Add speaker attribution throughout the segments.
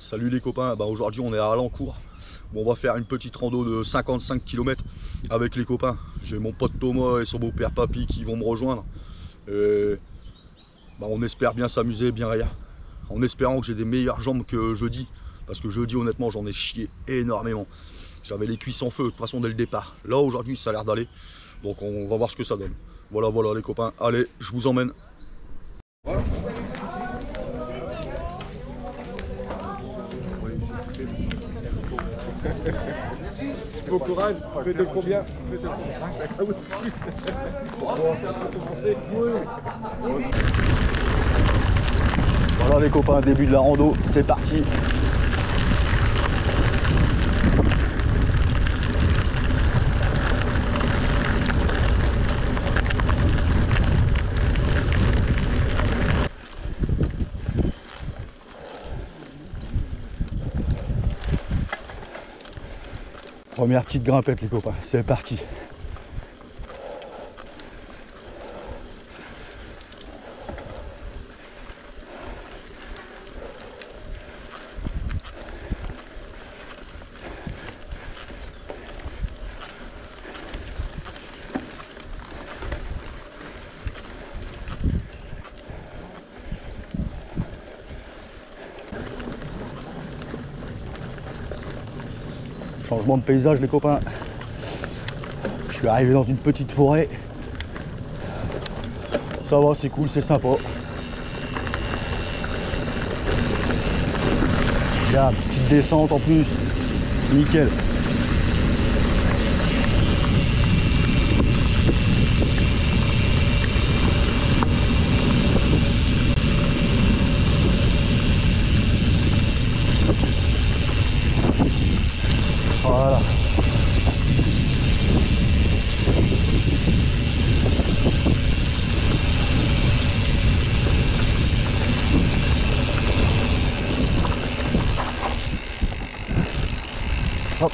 Speaker 1: Salut les copains, aujourd'hui on est à Alencourt. Bon, on va faire une petite rando de 55 km avec les copains. J'ai mon pote Thomas et son beau-père Papy qui vont me rejoindre. Et on espère bien s'amuser, bien rire. En espérant que j'ai des meilleures jambes que jeudi. Parce que jeudi honnêtement j'en ai chié énormément. J'avais les cuisses en feu de toute façon dès le départ. Là aujourd'hui ça a l'air d'aller. Donc on va voir ce que ça donne. Voilà les copains, allez je vous emmène.
Speaker 2: Bon courage, faites le combien? Faites le combien?
Speaker 1: Voilà les copains, début de la rando, c'est parti. Première petite grimpette les copains, c'est parti. Changement de paysage les copains. Je suis arrivé dans une petite forêt. Ça va, c'est cool, c'est sympa. Il y a une petite descente en plus. Nickel. Voilà. Hop.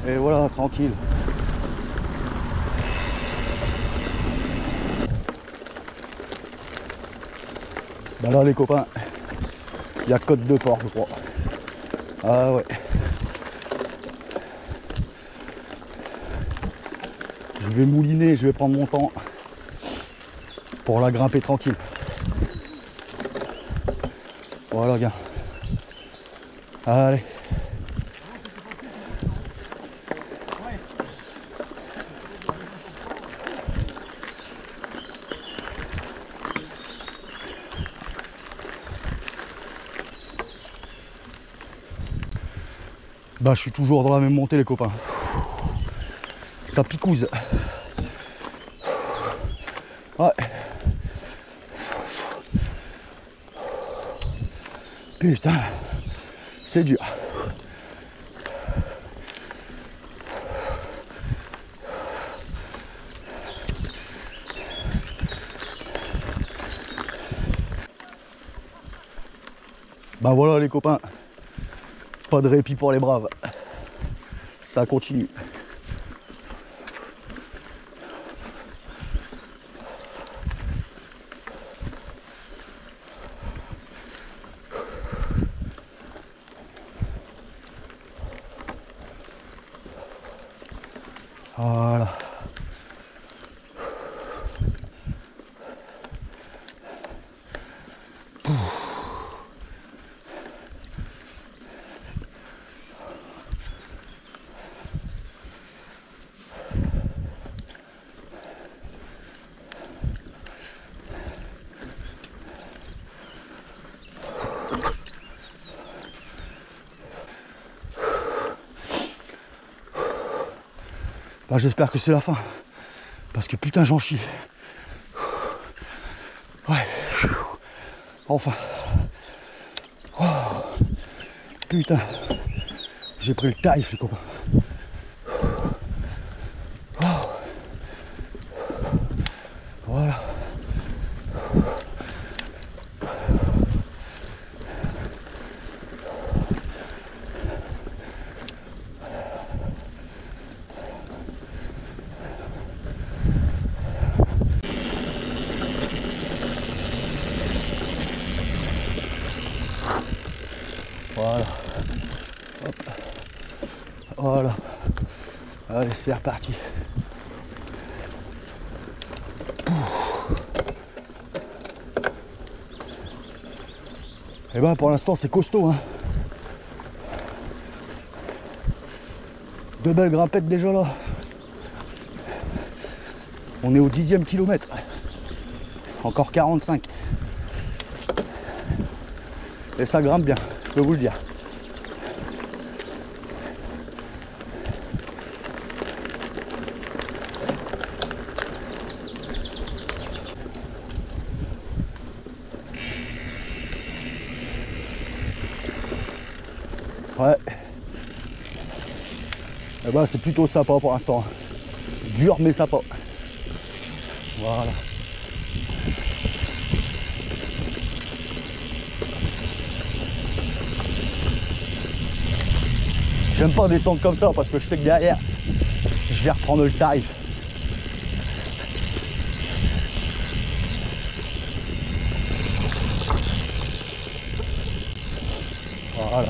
Speaker 1: Et voilà, tranquille. Là les copains, il y a Côte de Port je crois. Ah ouais. Je vais mouliner, je vais prendre mon temps pour la grimper tranquille. Voilà gars. Allez. Je suis toujours dans la même montée les copains. Ça picouse. Ouais. Putain, c'est dur. Voilà les copains. Pas de répit pour les braves. Ça continue. Voilà. J'espère que c'est la fin. Parce que putain j'en chie. Ouais. Enfin. Oh. Putain. J'ai pris le tarif les copains. Oh. Voilà. Voilà. Hop. Voilà. Allez, c'est reparti. Et ben pour l'instant c'est costaud, hein. Deux belles grimpettes déjà là. On est au 10e kilomètre. Encore 45. Et ça grimpe bien, je peux vous le dire. Ouais. Et ben c'est plutôt sympa pour l'instant. Dur mais sympa. Voilà. J'aime pas descendre comme ça parce que je sais que derrière je vais reprendre le tarif. Voilà.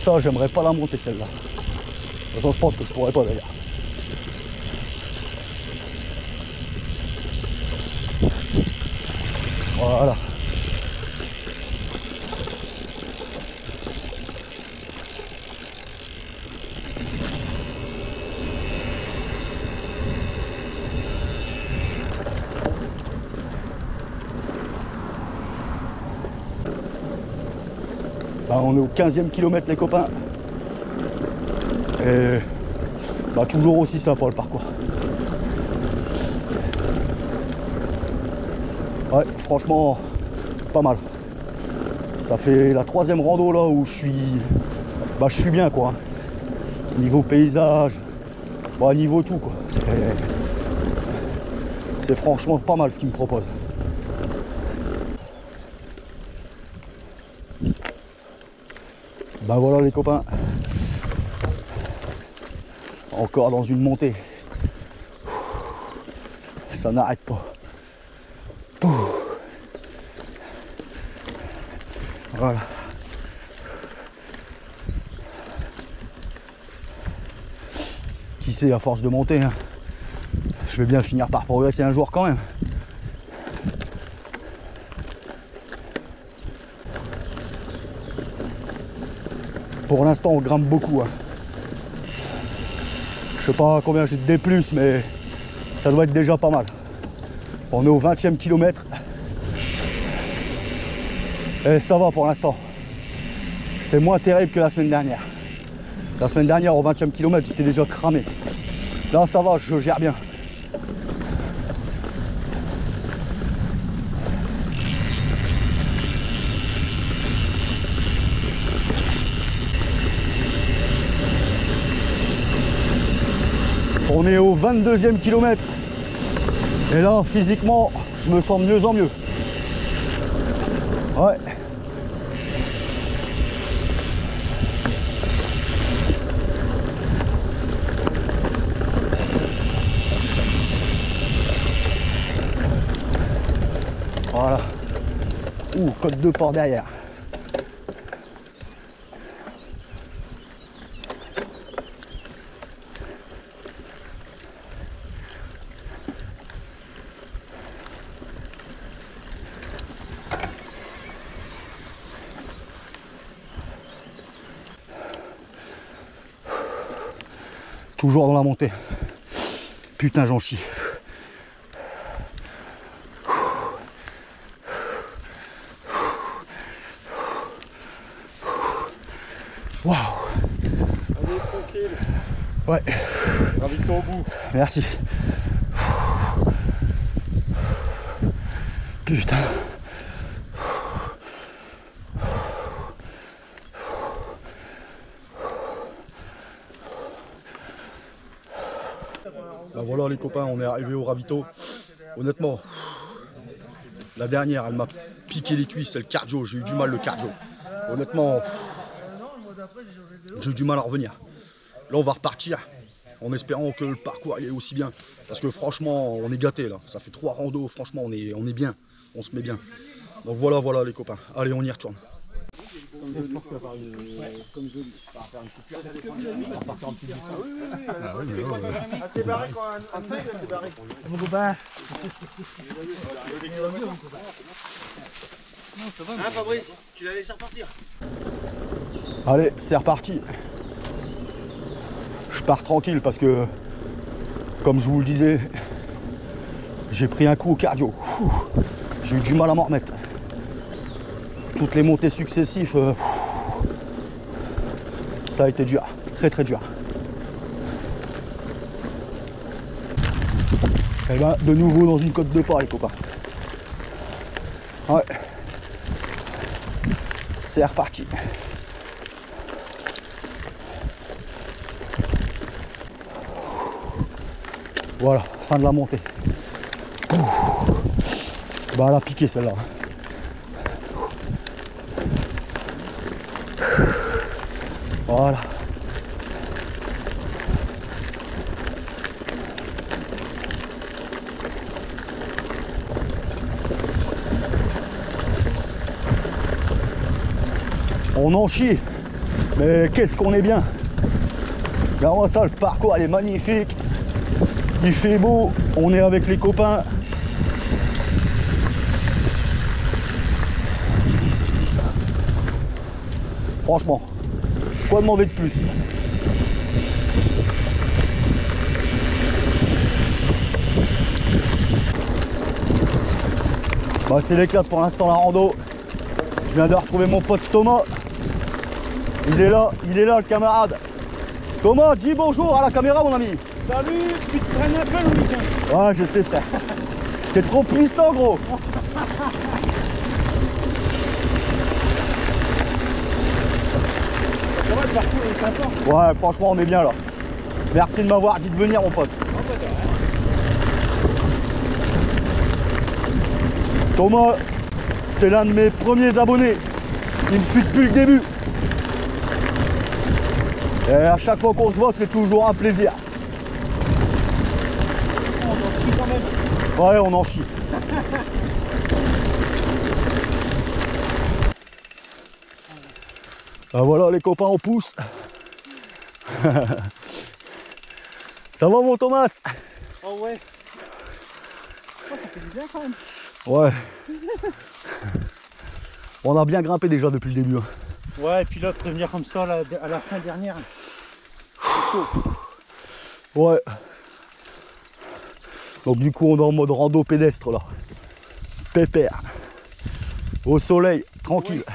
Speaker 1: Ça, j'aimerais pas la monter celle-là. De toute façon, je pense que je pourrais pas d'ailleurs. Voilà. Bah, on est au 15e kilomètre les copains. Et bah, toujours aussi sympa le parcours. Ouais, franchement, pas mal. Ça fait la 3e rando là où je suis bien quoi. Niveau paysage, bah, niveau tout quoi. C'est franchement pas mal ce qu'il me propose. Bah voilà les copains. Encore dans une montée. Ça n'arrête pas. Voilà. Qui sait, à force de monter, hein, je vais bien finir par progresser un jour quand même. Pour l'instant, on grimpe beaucoup. Hein. Je sais pas combien j'ai de D+, mais ça doit être déjà pas mal. On est au 20e kilomètre. Et ça va pour l'instant. C'est moins terrible que la semaine dernière. La semaine dernière, au 20e kilomètre, j'étais déjà cramé. Là, ça va, je gère bien. On est au 22e kilomètre. Et là, physiquement, je me sens de mieux en mieux. Ouais. Voilà. Ouh, côte de port derrière. Toujours dans la montée. Putain, j'en chie. Waouh.
Speaker 2: Allez, tranquille.
Speaker 1: Ouais.
Speaker 2: Gravite-toi au bout.
Speaker 1: Merci. Putain. Bah voilà les copains, on est arrivé au ravito. Honnêtement, la dernière, elle m'a piqué les cuisses, c'est le cardio, j'ai eu du mal le cardio. Honnêtement, j'ai eu du mal à revenir. Là on va repartir en espérant que le parcours il est aussi bien. Parce que franchement, on est gâtés là. Ça fait 3 randos, franchement on est bien, on se met bien. Donc voilà, voilà les copains. Allez, on y retourne.
Speaker 2: Comme je dis, on va faire une petite place. On va partir en petite distance.
Speaker 1: Ah oui, mais là,
Speaker 2: T'es barré quand un trail, t'es barré.
Speaker 3: Mon copain.
Speaker 4: Hein Fabrice, tu l'as laissé repartir?
Speaker 1: allez, c'est reparti. Je pars tranquille parce que, comme je vous le disais, j'ai pris un coup au cardio. J'ai eu du mal à m'en remettre. Toutes les montées successives, ça a été dur, très très dur. Et ben de nouveau dans une côte de pas les copains. Ouais. C'est reparti. Voilà, fin de la montée. Bah elle a piqué celle-là. Voilà. On en chie, mais qu'est-ce qu'on est bien. Regarde-moi ça, le parcours, elle est magnifique. Il fait beau, on est avec les copains. Franchement, quoi demander de plus? Bah, c'est l'éclat pour l'instant la rando. Je viens de retrouver mon pote Thomas. Il est là le camarade. Thomas, dis bonjour à la caméra mon ami.
Speaker 3: Salut, tu te traînes un peu le week-end.
Speaker 1: Ouais, je sais frère. T'es trop puissant gros.
Speaker 3: Ça va, le parcours est sympa.
Speaker 1: Ouais, franchement on est bien là. Merci de m'avoir dit de venir mon pote. Thomas, c'est l'un de mes premiers abonnés. Il me suit depuis le début. Et à chaque fois qu'on se voit, c'est toujours un plaisir.
Speaker 3: On en chie quand même.
Speaker 1: Ouais, on en chie. Ben voilà les copains, on pousse. Ça va mon Thomas?
Speaker 3: Oh ouais. Oh, ça fait du bien quand même.
Speaker 1: Ouais. On a bien grimpé déjà depuis le début.
Speaker 3: Ouais, et puis là, prévenir comme ça là, à la fin dernière. C'est chaud.
Speaker 1: Ouais. Donc du coup on est en mode rando pédestre là. Pépère. Au soleil, tranquille. Ouais.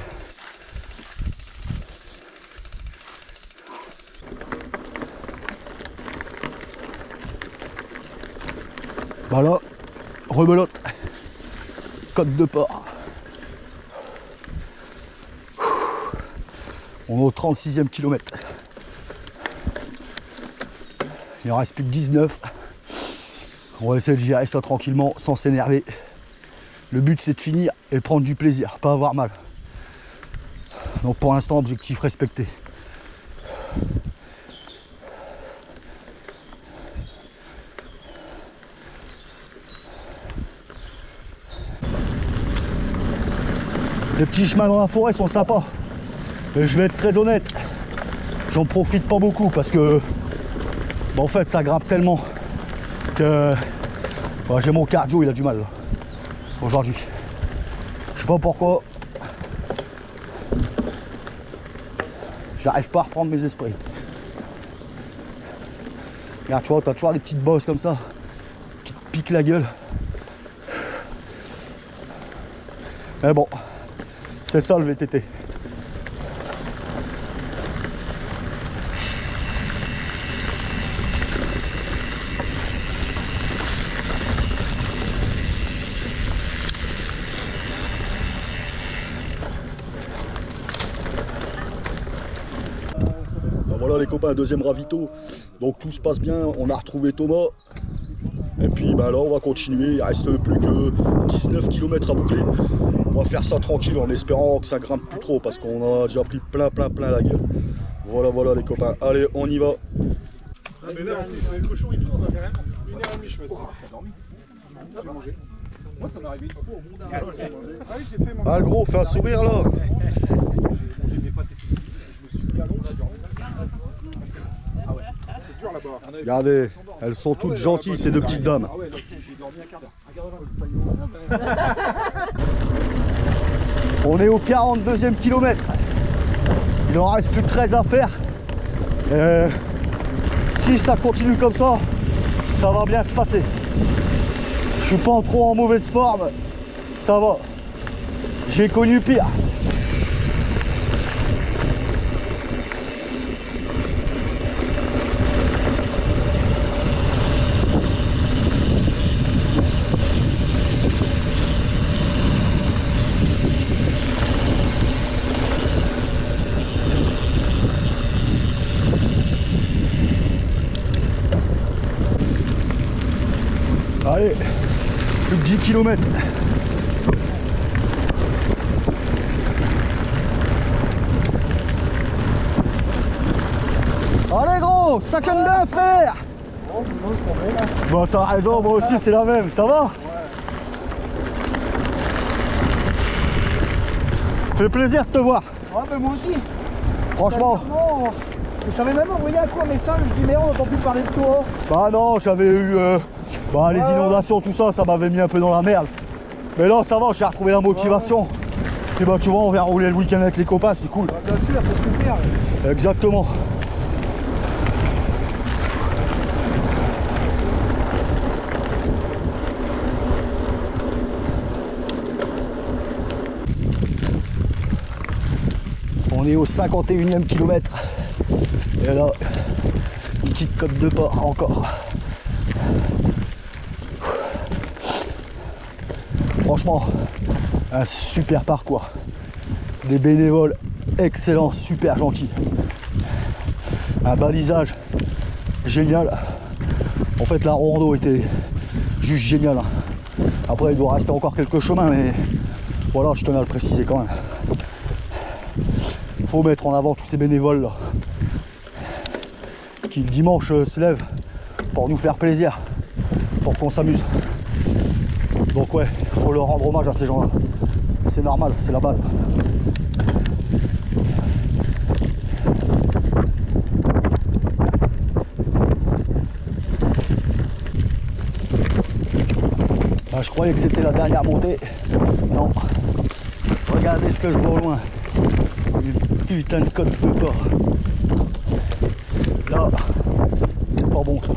Speaker 1: Bah là, rebelote. Côte de Port. On est au 36e kilomètre. Il en reste plus que 19. On va essayer de gérer ça tranquillement, sans s'énerver. Le but c'est de finir et prendre du plaisir, pas avoir mal. Donc pour l'instant, objectif respecté. Les petits chemins dans la forêt sont sympas. Mais je vais être très honnête, j'en profite pas beaucoup parce que bah, en fait ça grimpe tellement que bah, j'ai mon cardio, il a du mal aujourd'hui. Je sais pas pourquoi. J'arrive pas à reprendre mes esprits. Regarde, tu vois, t'as toujours des petites bosses comme ça qui te piquent la gueule. Mais bon, c'est ça le VTT. Voilà les copains, deuxième ravito, donc tout se passe bien, on a retrouvé Thomas, et puis bah là on va continuer, il reste plus que 19 km à boucler, on va faire ça tranquille en espérant que ça grimpe plus trop, parce qu'on a déjà pris plein la gueule. Voilà les copains, allez on y va.
Speaker 2: Ah mais là, le cochon il tourne carrément. 1h30 je suis resté. T'as dormi? J'ai mangé. Moi, ça m'est arrivé une fois au monde d'Arles. Ah oui, j'ai fait mon.
Speaker 1: Ah, le gros, fais un sourire là.
Speaker 2: J'ai mes pâtes et tout. Je me suis mis à l'ombre, j'ai dormi. Ah ouais, c'est dur là-bas.
Speaker 1: Regardez, elles sont toutes gentilles ces deux petites dames.
Speaker 2: Ah ouais, j'ai dormi un quart d'heure. Un quart d'heure.
Speaker 1: On est au 42e kilomètre. Il en reste plus que 13 à faire. Si ça continue comme ça va bien se passer. Je suis pas trop en mauvaise forme. Ça va. J'ai connu pire. Allez, plus que 10 km. Allez gros, 52 frère. Bah t'as raison, moi aussi c'est la même, ça va? Fait plaisir de te voir.
Speaker 5: Ouais, mais moi aussi.
Speaker 1: Franchement.
Speaker 5: Je savais même envoyer un court message, je dis merde, on n'entend plus parler de toi.
Speaker 1: Bah non, j'avais eu les inondations, tout ça, ça m'avait mis un peu dans la merde. Mais là ça va, j'ai retrouvé la motivation. Et bah tu vois, on vient rouler le week-end avec les copains, c'est cool.
Speaker 5: Bah, bien sûr, c'est super.
Speaker 1: Exactement. On est au 51e kilomètre. Et là, une petite côte de port encore. Franchement, un super parcours. Des bénévoles excellents, super gentils. Un balisage génial. En fait, la rando était juste géniale. Après, il doit rester encore quelques chemins, mais voilà, je tenais à le préciser quand même. Il faut mettre en avant tous ces bénévoles là, qui le dimanche se lèvent pour nous faire plaisir, pour qu'on s'amuse. Donc ouais, il faut leur rendre hommage à ces gens-là. C'est normal, c'est la base. Ah, je croyais que c'était la dernière montée. Non. Regardez ce que je vois au loin. Une putain de côte de port. Là, c'est pas bon ça.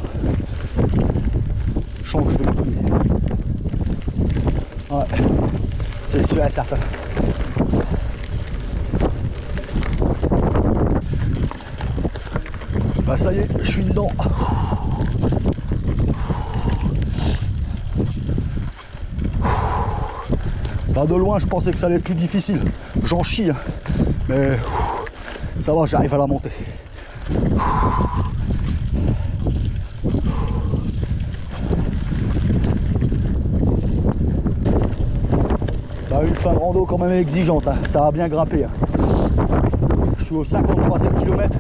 Speaker 1: Je sens que je vais le plier. Ouais, c'est sûr et certain. Bah ça y est, je suis dedans. Bah de loin, je pensais que ça allait être plus difficile. J'en chie, hein. Mais ça va, j'arrive à la monter. Bah une fin de rando quand même exigeante, hein. Ça a bien grimpé. Hein. Je suis au 53e kilomètre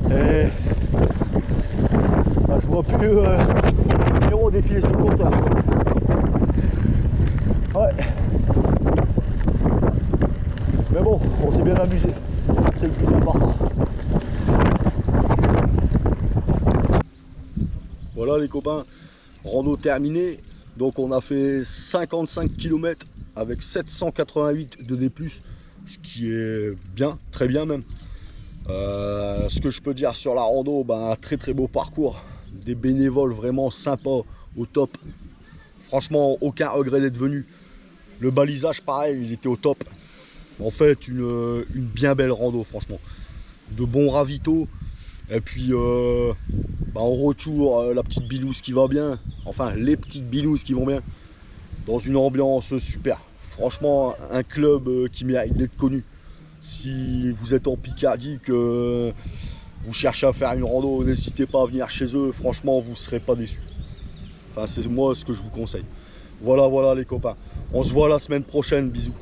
Speaker 1: et bah, je vois plus le numéro défiler sur le compteur. Ouais. Mais bon, on s'est bien amusé, c'est le plus important. Voilà les copains, rando terminé. Donc on a fait 55 km avec 788 de D+, ce qui est bien, très bien même. Ce que je peux dire sur la rando, un très très beau parcours, des bénévoles vraiment sympas, au top. Franchement, aucun regret d'être venu. Le balisage pareil, il était au top. En fait, une bien belle rando, franchement. De bons ravitaux. Et puis, en retour, la petite binouse qui va bien. Enfin, les petites binouses qui vont bien. Dans une ambiance super. Franchement, un club qui mérite d'être connu. Si vous êtes en Picardie, que vous cherchez à faire une rando, n'hésitez pas à venir chez eux. Franchement, vous ne serez pas déçus. Enfin, c'est moi ce que je vous conseille. Voilà les copains. On se voit la semaine prochaine. Bisous.